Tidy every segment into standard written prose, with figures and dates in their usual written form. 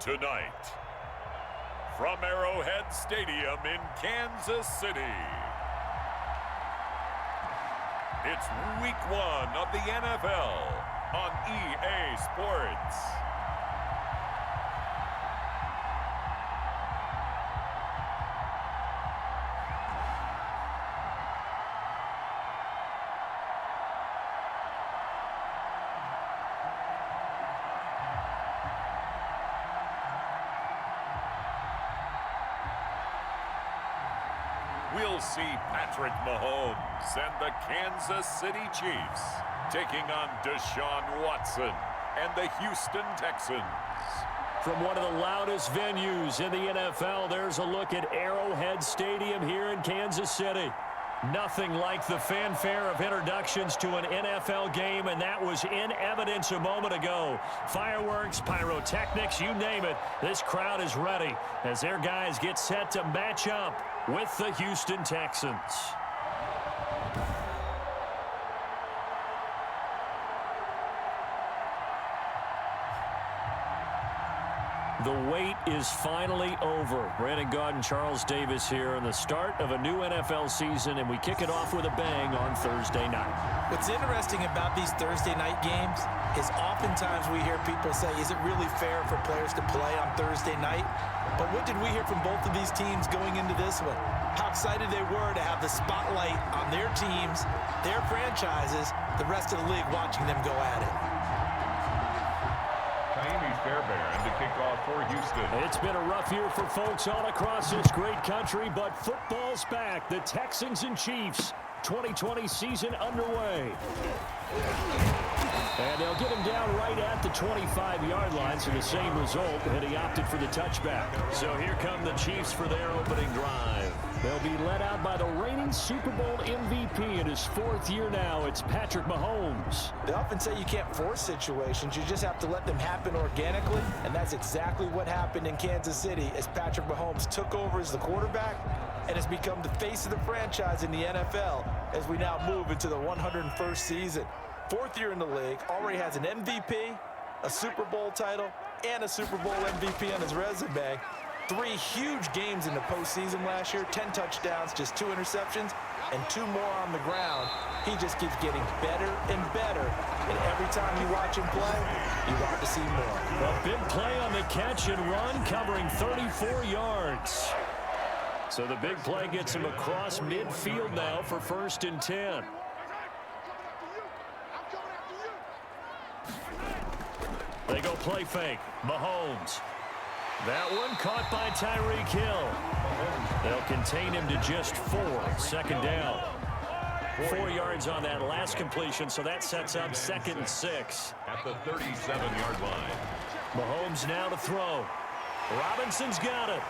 tonight. From Arrowhead Stadium in Kansas City, it's Week 1 of the NFL on EA Sports. We'll see Patrick Mahomes and the Kansas City Chiefs taking on Deshaun Watson and the Houston Texans. From one of the loudest venues in the NFL, there's a look at Arrowhead Stadium here in Kansas City. Nothing like the fanfare of introductions to an NFL game, and that was in evidence a moment ago. Fireworks, pyrotechnics, you name it. This crowd is ready as their guys get set to match up with the Houston Texans. The wait is finally over. Brandon Gaudin, Charles Davis here, and the start of a new NFL season, and we kick it off with a bang on Thursday night. What's interesting about these Thursday night games is oftentimes we hear people say, is it really fair for players to play on Thursday night? But what did we hear from both of these teams going into this one? How excited they were to have the spotlight on their teams, their franchises, the rest of the league watching them go at it. Fairbairn to kick off for Houston. It's been a rough year for folks all across this great country, but football's back. The Texans and Chiefs, 2020 season underway. And they'll get him down right at the 25-yard line, so the same result, and he opted for the touchback. So here come the Chiefs for their opening drive. They'll be led out by the reigning Super Bowl MVP in his fourth year now. It's Patrick Mahomes. They often say you can't force situations. You just have to let them happen organically, and that's exactly what happened in Kansas City as Patrick Mahomes took over as the quarterback and has become the face of the franchise in the NFL as we now move into the 101st season. Fourth year in the league, already has an MVP, a Super Bowl title, and a Super Bowl MVP on his resume. 3 huge games in the postseason last year, 10 touchdowns, just 2 interceptions, and 2 more on the ground. He just keeps getting better and better, and every time you watch him play, you want to see more. A big play on the catch and run, covering 34 yards. So the big play gets him across midfield now for 1st and 10. They go play fake. Mahomes. That one caught by Tyreek Hill. They'll contain him to just 4. 2nd down. 4 yards on that last completion, so that sets up 2nd and 6. At the 37-yard line. Mahomes now to throw. Robinson's got it.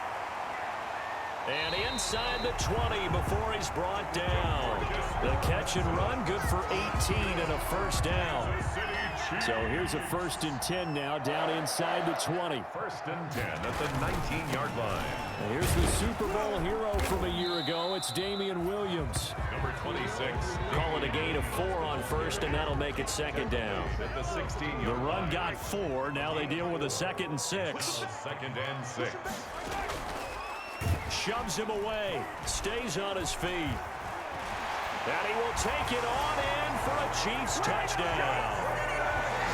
And inside the 20 before he's brought down. The catch and run, good for 18 and a 1st down. So here's a 1st and 10 now, down inside the 20. 1st and 10 at the 19-yard line. And here's the Super Bowl hero from a year ago. It's Damian Williams. Number 26. Call it a gain of 4 on 1st, and that'll make it 2nd down. At the 16-yard The run got 4. Now they deal with a 2nd and 6. 2nd and 6. Shoves him away. Stays on his feet. And he will take it on in for a Chiefs touchdown.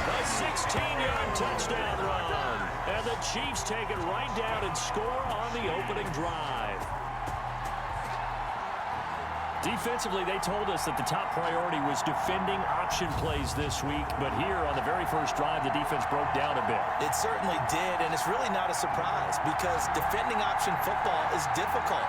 A 16-yard touchdown run. And the Chiefs take it right down and score on the opening drive. Defensively, they told us that the top priority was defending option plays this week. But here on the very first drive, the defense broke down a bit. It certainly did, and it's really not a surprise because defending option football is difficult.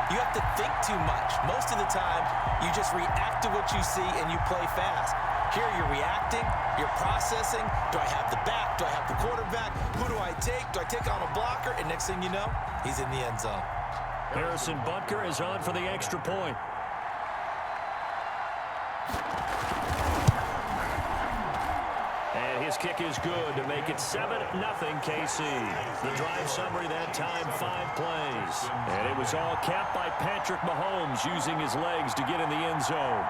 You have to think too much. Most of the time, you just react to what you see and you play fast. Here you're reacting, you're processing. Do I have the back? Do I have the quarterback? Who do I take? Do I take on a blocker? And next thing you know, he's in the end zone. Harrison Butker is on for the extra point. And his kick is good to make it 7-0 KC. The drive summary that time, 5 plays. And it was all capped by Patrick Mahomes using his legs to get in the end zone.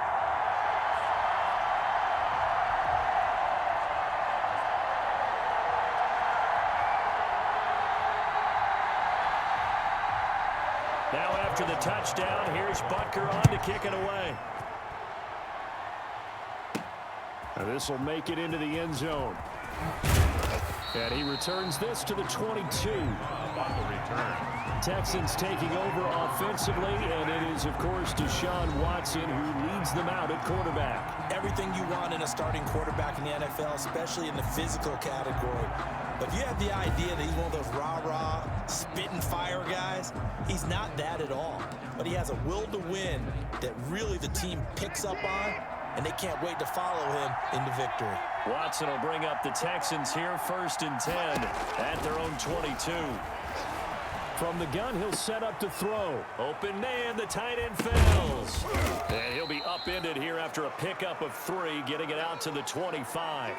Now after the touchdown, here's Butker on to kick it away. This will make it into the end zone. And he returns this to the 22. On the return. Texans taking over offensively, and it is, of course, Deshaun Watson who leads them out at quarterback. Everything you want in a starting quarterback in the NFL, especially in the physical category. But if you have the idea that he's one of those rah-rah, spit and fire guys, he's not that at all. But he has a will to win that really the team picks up on, and they can't wait to follow him into victory. Watson will bring up the Texans here, 1st and 10 at their own 22. From the gun, he'll set up to throw. Open man, the tight end fails. And he'll be upended here after a pickup of 3, getting it out to the 25.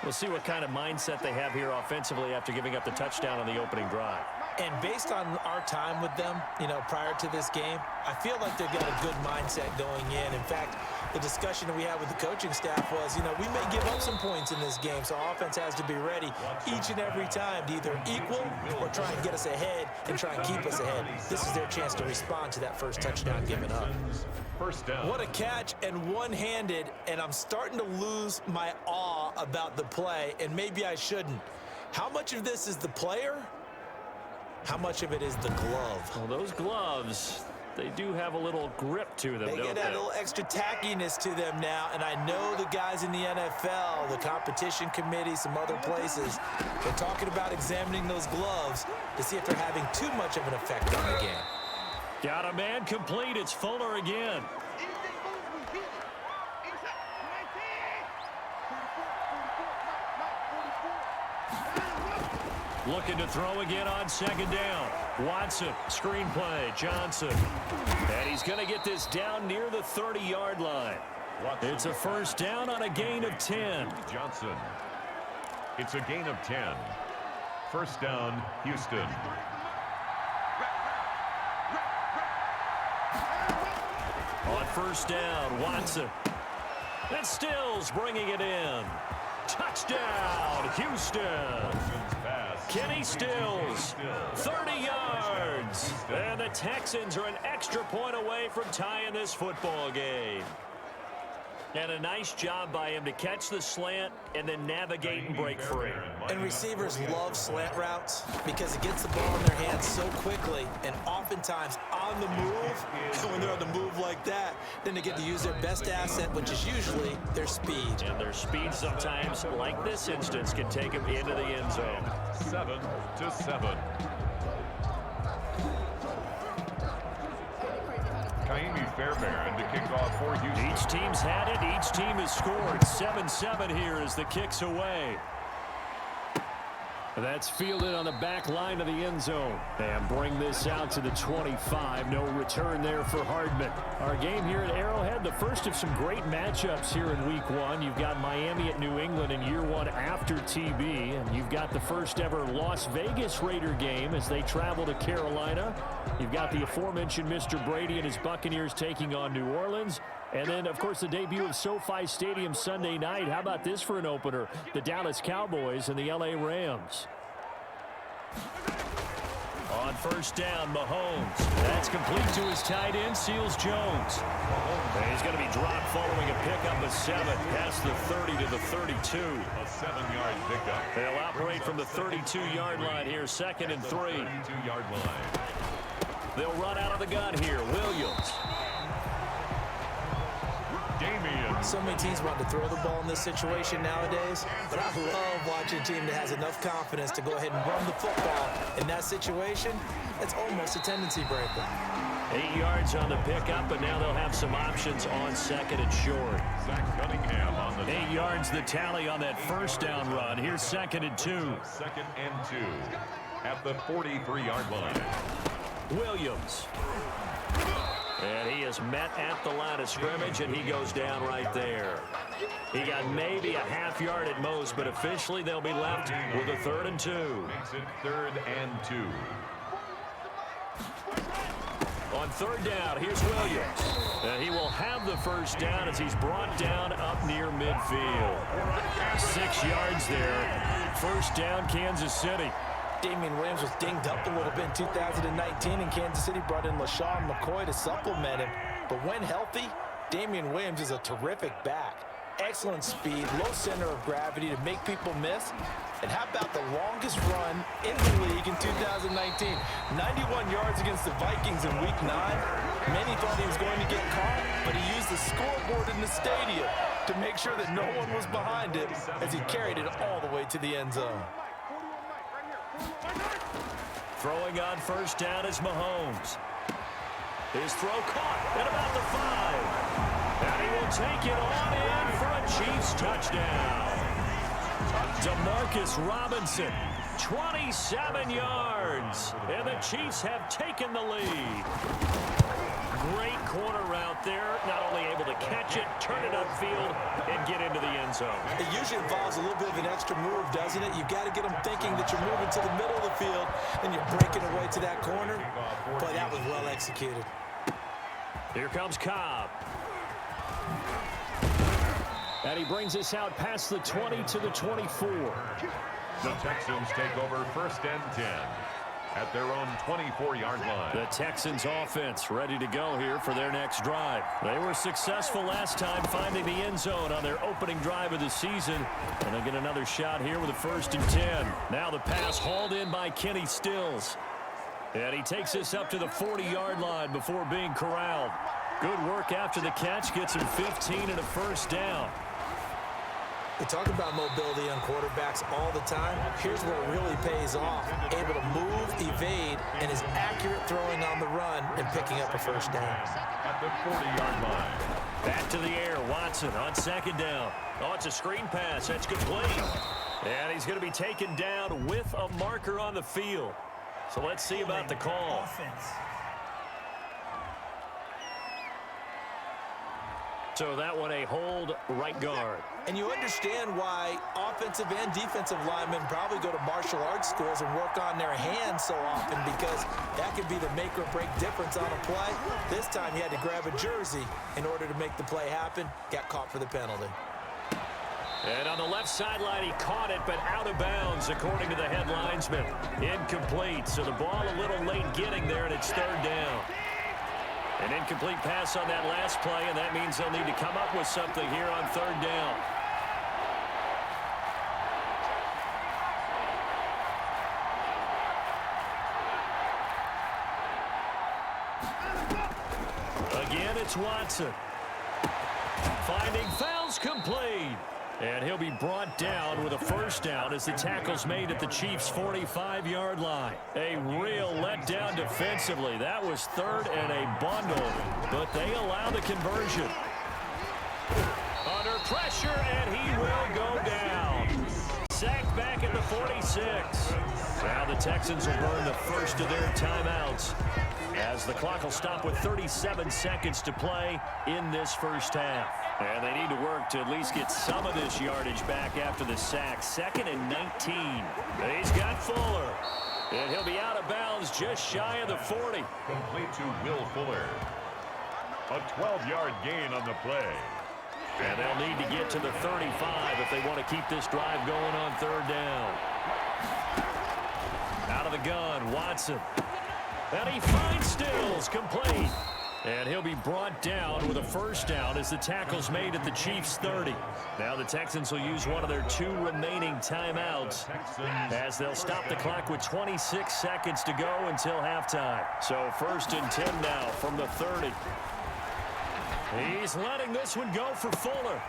We'll see what kind of mindset they have here offensively after giving up the touchdown on the opening drive. And based on our time with them, prior to this game, I feel like they've got a good mindset going in. In fact, the discussion that we had with the coaching staff was, we may give up some points in this game, so our offense has to be ready each and every time to either equal or try and get us ahead and try and keep us ahead. This is their chance to respond to that first touchdown given up. First down. What a catch, and one-handed, and I'm starting to lose my awe about the play, and maybe I shouldn't. How much of this is the player? How much of it is the glove? Well, those gloves, they do have a little grip to them, They get that little extra tackiness to them now, and I know the guys in the NFL, the competition committee, some other places, they're talking about examining those gloves to see if they're having too much of an effect on the game. Got a man complete. It's Fuller again. Looking to throw again on 2nd down. Watson, screen play, Johnson. And he's going to get this down near the 30-yard line. It's a 1st down on a gain of 10. Johnson. It's a gain of 10. 1st down, Houston. On 1st down, Watson. And Stills bringing it in. Touchdown, Houston. Kenny Stills, 30 yards. And the Texans are an extra point away from tying this football game. And a nice job by him to catch the slant and then navigate and break free. And receivers love slant routes because it gets the ball in their hands so quickly and oftentimes on the move. And when they're on the move like that, then they get to use their best asset, which is usually their speed. And their speed sometimes, like this instance, can take them into the end zone. 7-7. Kaimi Fairbairn to kick off for Houston. Each team's had it. Each team has scored. 7-7 here as the kick's away. That's fielded on the back line of the end zone. And bring this out to the 25. No return there for Hardman. Our game here at Arrowhead, the first of some great matchups here in Week 1. You've got Miami at New England in year 1 after TB. And you've got the first ever Las Vegas Raider game as they travel to Carolina. You've got the aforementioned Mr. Brady and his Buccaneers taking on New Orleans. And then, of course, the debut of SoFi Stadium Sunday night. How about this for an opener? The Dallas Cowboys and the LA Rams. On 1st down, Mahomes. That's complete to his tight end, Seals Jones. And he's going to be dropped following a pickup of 7 past the 30 to the 32. A 7-yard pickup. They'll operate from the 32-yard line here, 2nd and 3. 32-yard line. They'll run out of the gun here. Williams. Damian. So many teams want to throw the ball in this situation nowadays, but I love watching a team that has enough confidence to go ahead and run the football in that situation. It's almost a tendency breaker. 8 yards on the pickup, but now they'll have some options on 2nd and short. Zach Cunningham on the 8 yards the tally on that 1st down run. Here's 2nd and 2. 2nd and 2 at the 43-yard line. Williams. And he is met at the line of scrimmage, and he goes down right there. He got maybe a half yard at most, but officially they'll be left with a 3rd and 2. Makes it 3rd and 2. On 3rd down, here's Williams. He will have the 1st down as he's brought down up near midfield. 6 yards there. 1st down, Kansas City. Damian Williams was dinged up a little bit in 2019, and Kansas City brought in LaShawn McCoy to supplement him. But when healthy, Damian Williams is a terrific back. Excellent speed, low center of gravity to make people miss. And how about the longest run in the league in 2019? 91 yards against the Vikings in Week 9. Many thought he was going to get caught, but he used the scoreboard in the stadium to make sure that no one was behind him as he carried it all the way to the end zone. Throwing on first down is Mahomes. His throw caught at about the 5. And he will take it on in for a Chiefs touchdown. DeMarcus Robinson, 27 yards. And the Chiefs have taken the lead. Great corner route there. Not only able to catch it, turn it upfield, and get into the end zone. It usually involves a little bit of an extra move, doesn't it? You've got to get them thinking that you're moving to the middle of the field and you're breaking away to that corner. But that was well executed. Here comes Cobb. And he brings us out past the 20 to the 24. The Texans take over first and 10 at their own 24-yard line. The Texans offense ready to go here for their next drive. They were successful last time finding the end zone on their opening drive of the season. And they get another shot here with a first and 10. Now the pass hauled in by Kenny Stills. And he takes us up to the 40-yard line before being corralled. Good work after the catch. Gets him 15 and a first down. We talk about mobility on quarterbacks all the time. Here's where it really pays off. Able to move, evade, and is accurate throwing on the run and picking up a first down. At the 40-yard line. Back to the air. Watson on second down. Oh, it's a screen pass. That's complete. And he's going to be taken down with a marker on the field. So let's see about the call. So that one a hold right guard. And you understand why offensive and defensive linemen probably go to martial arts schools and work on their hands so often, because that could be the make or break difference on a play. This time he had to grab a jersey in order to make the play happen. Got caught for the penalty. And on the left sideline, he caught it, but out of bounds, according to the head linesman. Incomplete, so the ball a little late getting there, and it's third down. An incomplete pass on that last play, and that means they'll need to come up with something here on third down. Again, it's Watson. Finding fouls complete. And he'll be brought down with a first down as the tackle's made at the Chiefs' 45-yard line. A real letdown defensively. That was third and a bundle, but they allow the conversion. Under pressure, and he will go down. Sacked back at the 46. Now the Texans will burn the first of their timeouts, as the clock will stop with 37 seconds to play in this first half. And they need to work to at least get some of this yardage back after the sack. 2nd and 19. He's got Fuller. And he'll be out of bounds just shy of the 40. Complete to Will Fuller. A 12-yard gain on the play. And they'll need to get to the 35 if they want to keep this drive going on third down. Out of the gun, Watson. And he finds Stills, complete. And he'll be brought down with a first down as the tackle's made at the Chiefs' 30. Now the Texans will use one of their 2 remaining timeouts, as they'll stop the clock with 26 seconds to go until halftime. So first and 10 now from the 30. He's letting this one go for Fuller.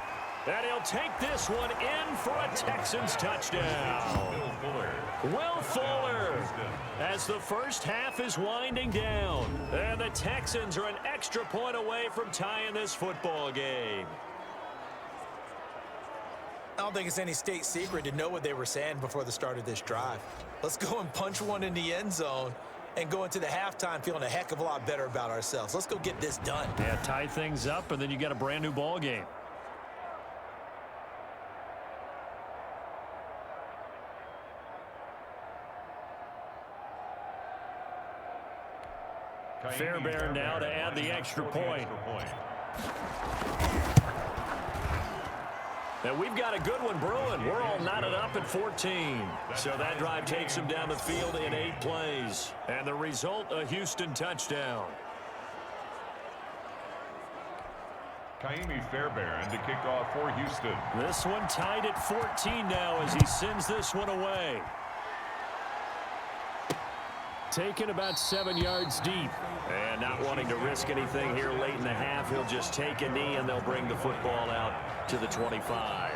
And he'll take this one in for a Texans touchdown. Will Fuller, as the first half is winding down. And the Texans are an extra point away from tying this football game. I don't think it's any state secret to know what they were saying before the start of this drive. Let's go and punch one in the end zone and go into the halftime feeling a heck of a lot better about ourselves. Let's go get this done. Yeah, tie things up, and then you got a brand new ball game. Fairbairn now to add the extra point. And we've got a good one brewing. We're all knotted up at 14. So that drive takes them down the field in 8 plays. And the result, a Houston touchdown. Kaimi Fairbairn to kick off for Houston. This one tied at 14 now as he sends this one away. Taken about 7 yards deep. And not wanting to risk anything here late in the half, he'll just take a knee and they'll bring the football out to the 25.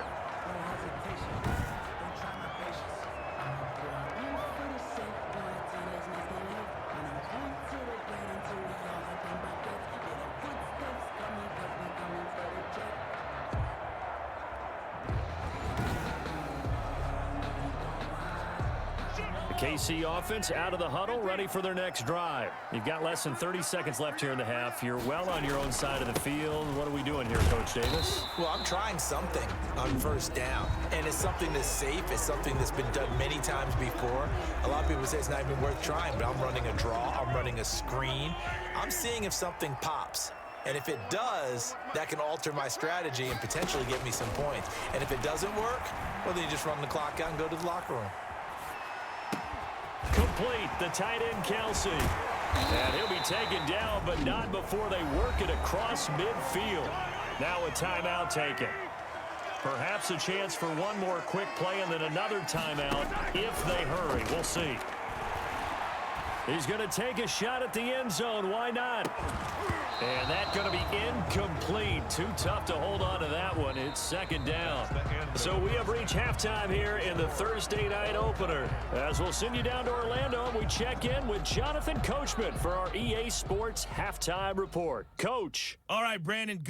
KC offense out of the huddle, ready for their next drive. You've got less than 30 seconds left here in the half. You're well on your own side of the field. What are we doing here, Coach Davis? Well, I'm trying something on first down, and it's something that's safe. It's something that's been done many times before. A lot of people say it's not even worth trying, but I'm running a draw. I'm running a screen. I'm seeing if something pops. And if it does, that can alter my strategy and potentially get me some points. And if it doesn't work, well, then you just run the clock out and go to the locker room. Complete, the tight end Kelsey. And he'll be taken down, but not before they work it across midfield. Now a timeout taken. Perhaps a chance for one more quick play and then another timeout if they hurry. We'll see. He's going to take a shot at the end zone. Why not? And that's going to be incomplete. Too tough to hold on to that one. It's second down. So we have reached halftime here in the Thursday night opener. As we'll send you down to Orlando, and we check in with Jonathan Coachman for our EA Sports Halftime Report. Coach. All right, Brandon. Good.